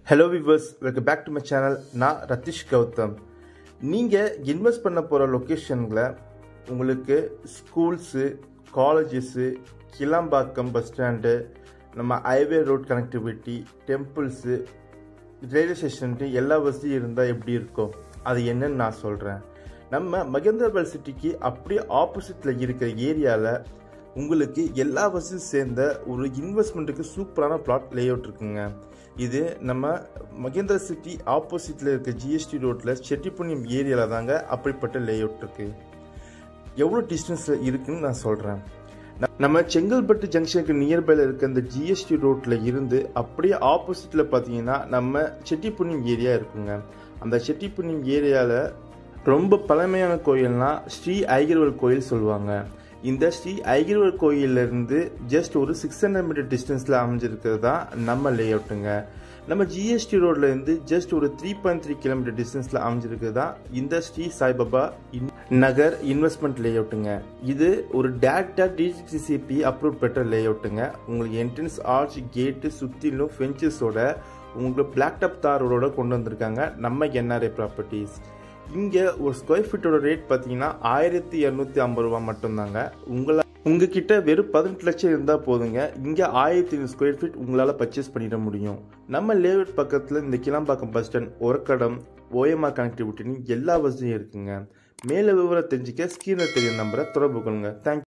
Hello viewers, welcome back to my channel. நான் ரத்திஷ் கௌதம். நீங்கள் invest பண்ண போகிற லொக்கேஷனில் உங்களுக்கு schools, colleges, Kilambakkam bus stand, நம்ம highway road connectivity, temples, railway ஸ்டேஷன்ட்டு எல்லா வசதியும் இருந்தால் எப்படி இருக்கும் அது என்னன்னு நான் சொல்கிறேன். நம்ம மகேந்திரபால் சிட்டிக்கு அப்படியே ஆப்போசிட்டில் இருக்கிற ஏரியாவில் உங்களுக்கு எல்லா வசதியும் சேர்ந்த ஒரு இன்வெஸ்ட்மெண்ட்டுக்கு சூப்பரான பிளாட் லே அவுட் இருக்குங்க. இது நம்ம மகேந்திர சிட்டி ஆப்போசிட்டில் இருக்க ஜிஎஸ்டி ரோட்டில் செட்டிப்புண்ணியம் ஏரியாவில் தாங்க அப்படிப்பட்ட லே அவுட் இருக்குது. எவ்வளோ டிஸ்டன்ஸில் இருக்குதுன்னு நான் சொல்கிறேன். நம்ம செங்கல்பட்டு ஜங்ஷனுக்கு நியர்பையில் இருக்க இந்த ஜிஎஸ்டி ரோட்டில் இருந்து அப்படியே ஆப்போசிட்டில் பார்த்தீங்கன்னா நம்ம செட்டிப்புண்ணியம் ஏரியா இருக்குங்க. அந்த செட்டிப்புண்ணியம் ஏரியாவில் ரொம்ப பழமையான கோயில்னா ஸ்ரீ ஐகிரவல் கோயில் சொல்லுவாங்க. இந்த ஸ்ரீ ஐகிரவல் கோயிலிருந்து ஜஸ்ட் ஒரு 600 மீட்டர் டிஸ்டன்ஸில் அமைஞ்சிருக்கிறது தான் நம்ம லே அவுட்டுங்க. நம்ம ஜிஎஸ்டி ரோட்லேருந்து ஜஸ்ட் ஒரு 3.3 கிலோமீட்டர் டிஸ்டன்ஸில் அமைஞ்சிருக்கிறது தான் இந்த ஸ்ரீ சாய்பாபா நகர் இன்வெஸ்ட்மெண்ட் லே அவுட்டுங்க. இது ஒரு டேரக்டாக டிசிசிபி அப்ரூவ் பெற்ற லே அவுட்டுங்க. உங்களுக்கு என்ட்ரன்ஸ் ஆர்ச் கேட்டு சுற்றிலும் ஃபென்ச்சஸோட உங்களுக்கு பிளாக் டாப் தார் ரோடோட கொண்டு வந்திருக்காங்க நம்ம என்ஆர்ஐ ப்ராப்பர்ட்டிஸ். இங்கே ஒரு ஸ்கொயர் ஃபீட்டோட ரேட் பார்த்தீங்கன்னா 1250 ரூபா மட்டும்தாங்க. உங்ககிட்ட வெறும் 18 லட்சம் இருந்தால் போதுங்க. இங்கே 1500 ஸ்கொயர் ஃபீட் உங்களால் பர்ச்சேஸ் பண்ணிட முடியும். நம்ம லேஅவுட் பக்கத்தில் இந்த Kilambakkam bus stand, Orakadam, OMR கனெக்டிவிட்டின்னு எல்லா வசதியும் இருக்குங்க. மேலே விவரம் தெரிஞ்சுக்க ஸ்க்ரீனில் தெரிய நம்பரை தொடர்பு கொள்ளுங்க. தேங்க்யூ.